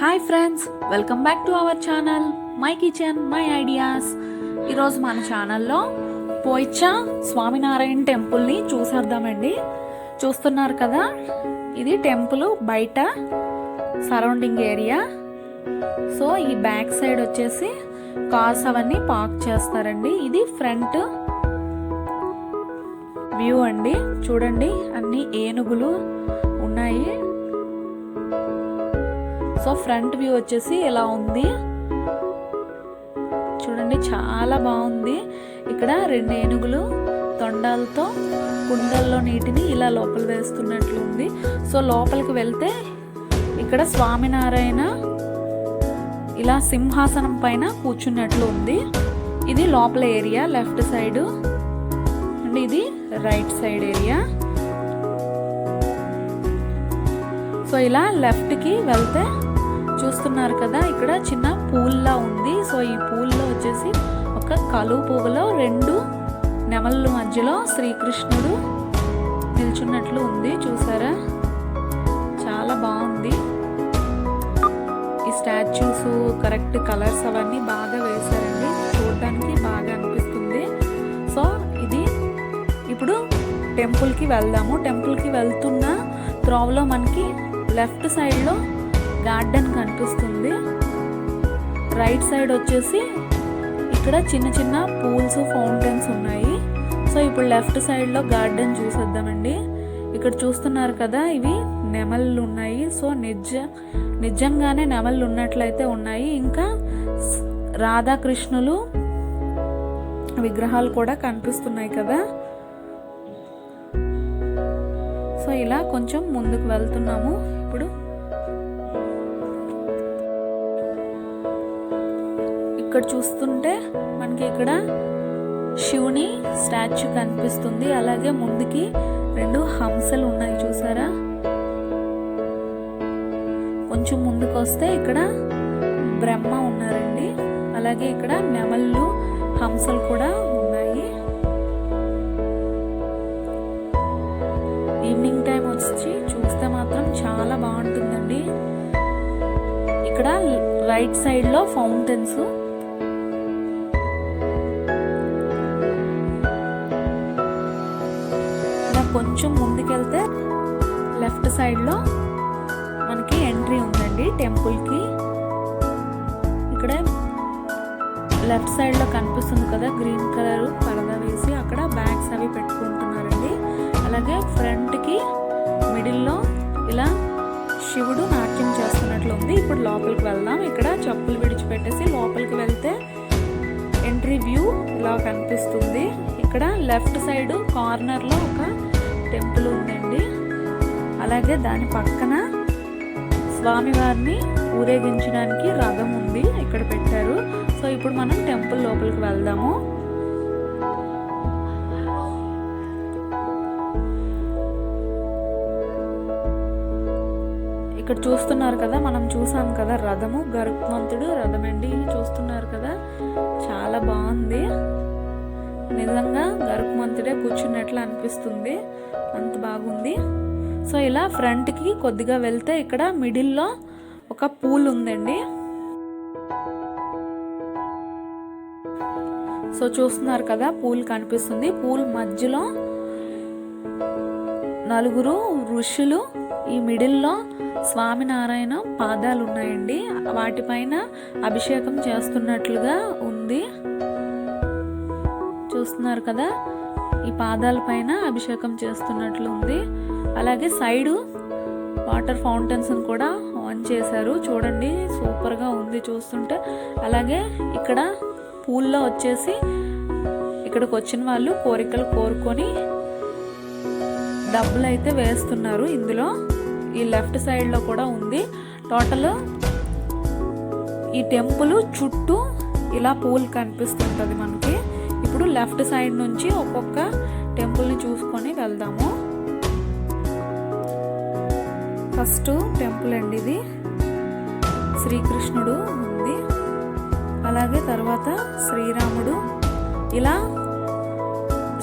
Hi friends, welcome back to our channel my kitchen my ideas. ఈరోజు మన ఛానల్లో పోయిచ్చా స్వామినారాయణ టెంపుల్ని చూసేద్దామండి. చూస్తున్నారు కదా, ఇది టెంపుల్ బయట సరౌండింగ్ ఏరియా. సో ఈ బ్యాక్ సైడ్ వచ్చేసి కార్స్ అవన్నీ పార్క్ చేస్తారండి. ఇది ఫ్రంట్ వ్యూ అండి. చూడండి, అన్ని ఏనుగులు ఉన్నాయి. సో ఫ్రంట్ వ్యూ వచ్చేసి ఇలా ఉంది. చూడండి, చాలా బాగుంది. ఇక్కడ 2 ఏనుగులు తొండాలతో కుండల్లో నీటిని ఇలా లోపల వేస్తున్నట్లు ఉంది. సో లోపలికి వెళ్తే ఇక్కడ స్వామినారాయణ ఇలా సింహాసనం పైన కూర్చున్నట్లు ఉంది. ఇది లోపల ఏరియా లెఫ్ట్ సైడ్ అండ్ ఇది రైట్ సైడ్ ఏరియా. సో ఇలా లెఫ్ట్కి వెళ్తే చూస్తున్నారు కదా, ఇక్కడ చిన్న పూల్లా ఉంది. సో ఈ పూల్లో వచ్చేసి ఒక కలువ పువ్వులో 2 నెమళ్ళ మధ్యలో శ్రీకృష్ణుడు నిల్చున్నట్లు ఉంది. చూసారా, చాలా బాగుంది. ఈ స్టాచ్యూస్ కరెక్ట్ కలర్స్ అవన్నీ బాగా వేశారండి, చూడడానికి బాగా అనిపిస్తుంది. సో ఇది ఇప్పుడు టెంపుల్కి వెళ్దాము. టెంపుల్కి వెళ్తున్న త్రోవలో మనకి లెఫ్ట్ సైడ్లో గార్డెన్ కనిపిస్తుంది. రైట్ సైడ్ వచ్చేసి ఇక్కడ చిన్న చిన్న పూల్స్ ఫౌంటైన్స్ ఉన్నాయి. సో ఇప్పుడు లెఫ్ట్ సైడ్లో గార్డెన్ చూసేద్దామండి. ఇక్కడ చూస్తున్నారు కదా, ఇవి నెమళ్ళు ఉన్నాయి. సో నిజంగానే నెమళ్ళు ఉన్నట్లయితే ఉన్నాయి. ఇంకా రాధాకృష్ణులు విగ్రహాలు కూడా కనిపిస్తున్నాయి కదా. సో ఇలా కొంచెం ముందుకు వెళ్తున్నాము. ఇప్పుడు ఇక్కడ చూస్తుంటే మనకి ఇక్కడ శివుని స్టాచ్యూ కనిపిస్తుంది. అలాగే ముందుకి 2 హంసలు ఉన్నాయి, చూసారా. కొంచెం ముందుకు వస్తే ఇక్కడ బ్రహ్మ ఉన్నారండి. అలాగే ఇక్కడ నెమళ్ళు హంసలు కూడా ఉన్నాయి. ఈవినింగ్ టైం వచ్చి చూస్తే మాత్రం చాలా బాగుంటుందండి. ఇక్కడ రైట్ సైడ్ లో ఫౌంటైన్స్, కొంచెం ముందుకెళ్తే లెఫ్ట్ సైడ్లో మనకి ఎంట్రీ ఉందండి టెంపుల్కి. ఇక్కడ లెఫ్ట్ సైడ్లో కనిపిస్తుంది కదా, గ్రీన్ కలర్ పరదా వేసి అక్కడ బ్యాగ్స్ అవి పెట్టుకుంటున్నారండి. అలాగే ఫ్రంట్కి మిడిల్లో ఇలా శివుడు నాట్యం చేస్తున్నట్లు ఉంది. ఇప్పుడు లోపలికి వెళ్దాం. ఇక్కడ చెప్పులు విడిచిపెట్టేసి లోపలికి వెళ్తే ఎంట్రీ వ్యూ ఇలా కనిపిస్తుంది. ఇక్కడ లెఫ్ట్ సైడ్ కార్నర్లో ఒక టెంపుల్ ఉందండి. అలాగే దాని పక్కన స్వామివారిని ఊరేగించడానికి రథం ఉంది, ఇక్కడ పెట్టారు. సో ఇప్పుడు మనం టెంపుల్ లోపలికి వెళ్దాము. ఇక్కడ చూస్తున్నారు కదా, మనం చూసాం కదా రథము, గరుత్మంతుడు రథం అండి. చూస్తున్నారు కదా, చాలా బాగుంది. నిజంగా గరుత్మంతుడే కూర్చున్నట్లు అనిపిస్తుంది, అంత బాగుంది. సో ఇలా ఫ్రంట్కి కొద్దిగా వెళ్తే ఇక్కడ మిడిల్లో ఒక పూల్ ఉందండి. సో చూస్తున్నారు కదా, పూల్ కనిపిస్తుంది. పూల్ మధ్యలో 4 ఋషులు, ఈ మిడిల్లో స్వామినారాయణ పాదాలు ఉన్నాయండి. వాటిపైన అభిషేకం చేస్తున్నట్లుగా ఉంది. చూస్తున్నారు కదా, ఈ పాదాల పైన అభిషేకం చేస్తున్నట్లు ఉంది. అలాగే సైడు వాటర్ ఫౌంటైన్స్ కూడా ఆన్ చేశారు. చూడండి, సూపర్గా ఉంది చూస్తుంటే. అలాగే ఇక్కడ పూల్లో వచ్చేసి ఇక్కడికి వచ్చిన వాళ్ళు కోరికలు కోరుకొని డబ్బులు అయితే వేస్తున్నారు. ఇందులో ఈ లెఫ్ట్ సైడ్లో కూడా ఉంది. టోటల్ ఈ టెంపుల్ చుట్టూ ఇలా పూల్ కనిపిస్తుంటుంది మనకి. ఇప్పుడు లెఫ్ట్ సైడ్ నుంచి ఒక్కొక్క టెంపుల్ని చూసుకొని వెళ్దాము. ఫస్ట్ టెంపుల్ అండి ఇది, శ్రీకృష్ణుడు ఉంది. అలాగే తర్వాత శ్రీరాముడు. ఇలా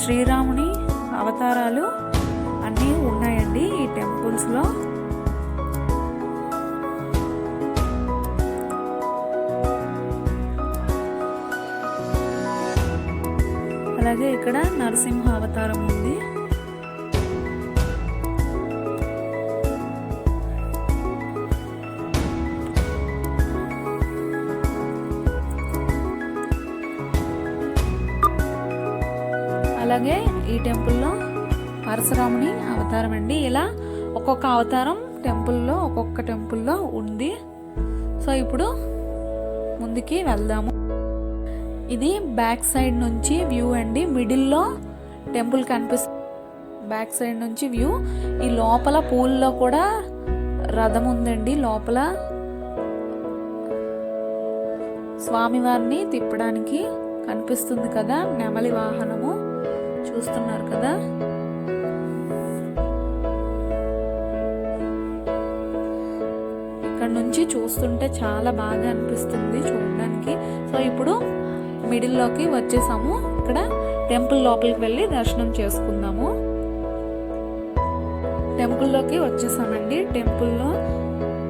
శ్రీరాముని అవతారాలు అన్నీ ఉన్నాయండి ఈ టెంపుల్స్లో. అలాగే ఇక్కడ నరసింహ అవతారం ఉంది. అలాగే ఈ టెంపుల్లో పరశురాముని అవతారం అండి. ఇలా ఒక్కొక్క అవతారం ఒక్కొక్క టెంపుల్లో ఉంది. సో ఇప్పుడు ముందుకి వెళ్దాము. ఇది బ్యాక్ సైడ్ నుంచి వ్యూ అండి. మిడిల్లో టెంపుల్ కనిపిస్తుంది. బ్యాక్ సైడ్ నుంచి వ్యూ. ఈ లోపల పూల్లో కూడా రథం ఉందండి. లోపల స్వామివారిని తిప్పడానికి కనిపిస్తుంది కదా, నెమలి వాహనము చూస్తున్నారు కదా. ఇక్కడ నుంచి చూస్తుంటే చాలా బాగా అనిపిస్తుంది చూడడానికి. సో ఇప్పుడు మిడిల్లోకి వచ్చేసాము. ఇక్కడ టెంపుల్ లోపలికి వెళ్ళి దర్శనం చేసుకుందాము. టెంపుల్లోకి వచ్చేసామండి. టెంపుల్లో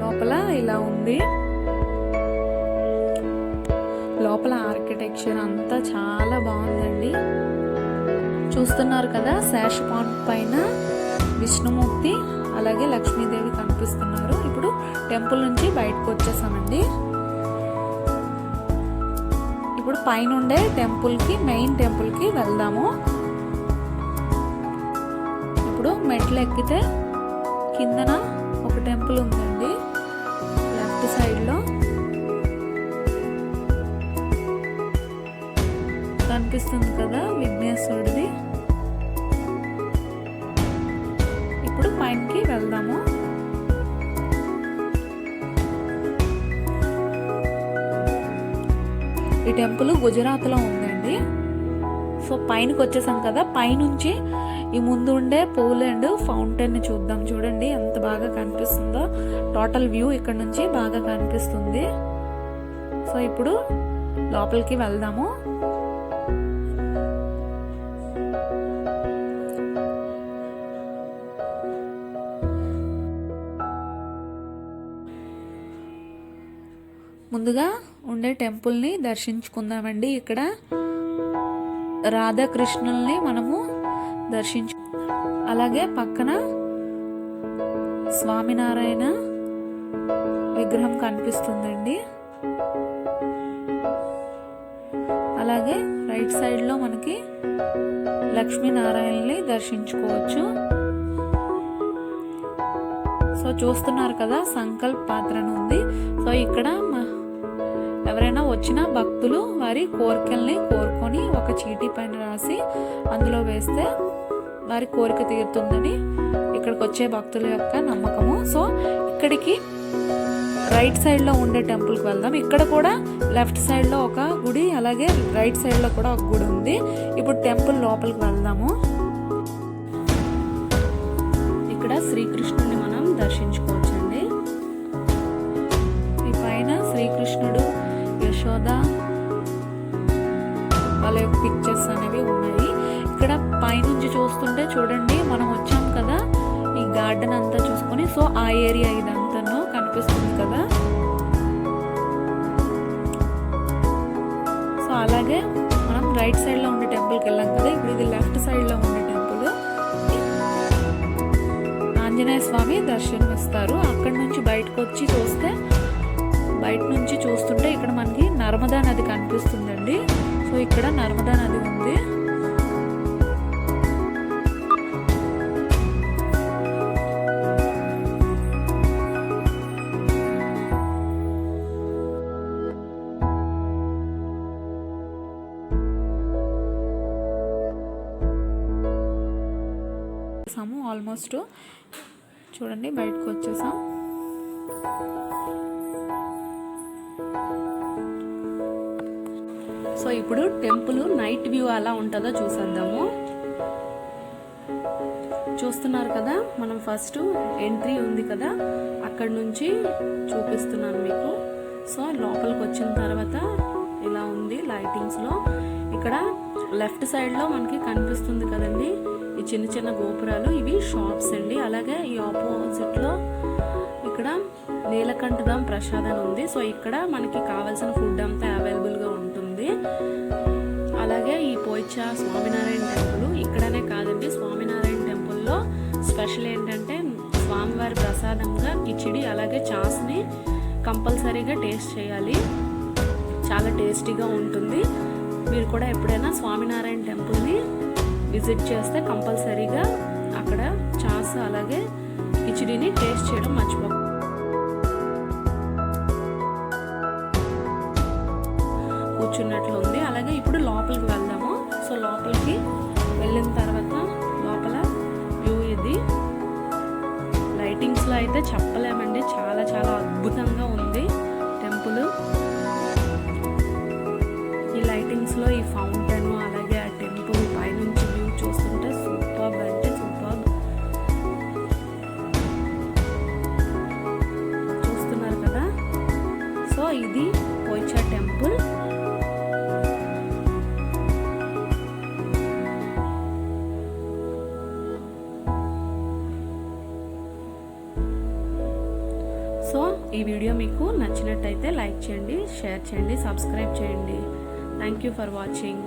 లోపల ఇలా ఉంది. లోపల ఆర్కిటెక్చర్ అంతా చాలా బాగుందండి. చూస్తున్నారు కదా, శేషపాన్ పైన విష్ణుమూర్తి అలాగే లక్ష్మీదేవి కనిపిస్తున్నారు. ఇప్పుడు టెంపుల్ నుంచి బయటకు వచ్చేసామండి. ఇప్పుడు పైన ఉండే మెయిన్ టెంపుల్కి వెళ్దాము. ఇప్పుడు మెట్లు ఎక్కితే కిందన ఒక టెంపుల్ ఉందండి. లెఫ్ట్ సైడ్లో కనిపిస్తుంది కదా, విఘ్నేశ్వరుడిది. ఇప్పుడు పైనకి వెళ్దాము. ఈ టెంపుల్ గుజరాత్లో ఉందండి. సో పైనకి వచ్చేసాం కదా, పైనుంచి ఈ ముందు ఉండే పూల్ అండ్ ఫౌంటైన్ చూద్దాం. చూడండి ఎంత బాగా కనిపిస్తుందో. టోటల్ వ్యూ ఇక్కడ నుంచి బాగా కనిపిస్తుంది. సో ఇప్పుడు లోపలికి వెళ్దాము. ముందుగా ఉండే టెంపుల్ని దర్శించుకుందామండి. ఇక్కడ రాధాకృష్ణుల్ని మనము అలాగే పక్కన స్వామినారాయణ విగ్రహం కనిపిస్తుందండి. అలాగే రైట్ సైడ్లో మనకి లక్ష్మీనారాయణని దర్శించుకోవచ్చు. సో చూస్తున్నారు కదా, సంకల్ప పాత్ర ఉంది. సో ఇక్కడ ఎవరైనా వచ్చిన భక్తులు వారి కోరికల్ని కోరుకొని ఒక చీటీ పైన రాసి అందులో వేస్తే వారి కోరిక తీరుతుందని ఇక్కడికి వచ్చే భక్తుల యొక్క నమ్మకము. సో ఇక్కడికి రైట్ సైడ్లో ఉండే టెంపుల్కి వెళ్దాం. ఇక్కడ కూడా లెఫ్ట్ సైడ్లో ఒక గుడి, అలాగే రైట్ సైడ్లో కూడా ఒక గుడి ఉంది. ఇప్పుడు టెంపుల్ లోపలికి వెళ్దాము. ఇక్కడ శ్రీకృష్ణుని మనం దర్శించుకోవచ్చండి. ఈ పైన శ్రీకృష్ణుడు, యశోద వాళ్ళ పిక్చర్స్ అనేవి ఉన్నాయి. ఇక్కడ పైనుంచి చూస్తుంటే చూడండి, మనం వచ్చాం కదా ఈ గార్డెన్ అంతా చూసుకొని, సో ఆ ఏరియా ఇదంతా కనిపిస్తుంది కదా. సో అలాగే మనం రైట్ సైడ్లో ఉండే టెంపుల్కి వెళ్ళాం కదా, ఇప్పుడు ఇది లెఫ్ట్ సైడ్లో ఉండే టెంపుల్. ఆంజనేయ స్వామి దర్శనం ఇస్తారు. అక్కడి నుంచి బయటకు వచ్చి చూస్తే, బయట నుంచి చూస్తుంటే ఇక్కడ మనకి నర్మదా నది కనిపిస్తుందండి. సో ఇక్కడ నర్మదా నది ఉంది. ఆల్మోస్ట్ చూడండి బయటకు వచ్చేసాం. సో ఇప్పుడు టెంపుల్ నైట్ వ్యూ ఎలా ఉంటుందో చూసేద్దాము. చూస్తున్నారు కదా, మనం ఫస్ట్ ఎంట్రీ ఉంది కదా, అక్కడ నుంచి చూపిస్తున్నాను మీకు. సో లోపలికి వచ్చిన తర్వాత ఇలా ఉంది లైటింగ్స్లో. ఇక్కడ లెఫ్ట్ సైడ్లో మనకి కనిపిస్తుంది కదండి ఈ చిన్న చిన్న గోపురాలు, ఇవి షాప్స్ అండి. అలాగే ఈ ఆపోజిట్లో ఇక్కడ నీలకంఠధాం ప్రసాదం ఉంది. సో ఇక్కడ మనకి కావాల్సిన ఫుడ్ అంతా అవైలబుల్గా ఉంటుంది. అలాగే ఈ పోయిచా స్వామినారాయణ టెంపుల్ ఇక్కడనే కాదండి, స్వామినారాయణ టెంపుల్లో స్పెషల్ ఏంటంటే స్వామివారి ప్రసాదంగా కిచిడి అలాగే చాస్ని కంపల్సరీగా టేస్ట్ చేయాలి. చాలా టేస్టీగా ఉంటుంది. మీరు కూడా ఎప్పుడైనా స్వామినారాయణ టెంపుల్ని విజిట్ చేస్తే కంపల్సరీగా అక్కడ చాస్ అలాగే కిచిడిని టేస్ట్ చేయడం మర్చిపోకండి. కూర్చున్నట్లు ఉంది. అలాగే ఇప్పుడు లోపలికి వెళ్దాము. సో లోపలికి వెళ్ళిన తర్వాత లోపల వ్యూ ఇది. లైటింగ్స్లో అయితే చెప్పలేమండి, చాలా చాలా అద్భుతంగా ఉంది టెంపుల్. ఈ లైటింగ్స్లో ఈ ఫౌంటైన్ అలాగే ఆ టెంపుల్ పైనుంచి వ్యూ చూస్తుంటే సూపర్బ్ అంటే సూపర్బ్. చూస్తున్నారు కదా. సో ఇది పోయిచా టెంపుల్. సో ఈ వీడియో మీకు నచ్చినట్టయితే లైక్ చేయండి, షేర్ చేయండి, సబ్స్క్రైబ్ చేయండి. Thank you for watching.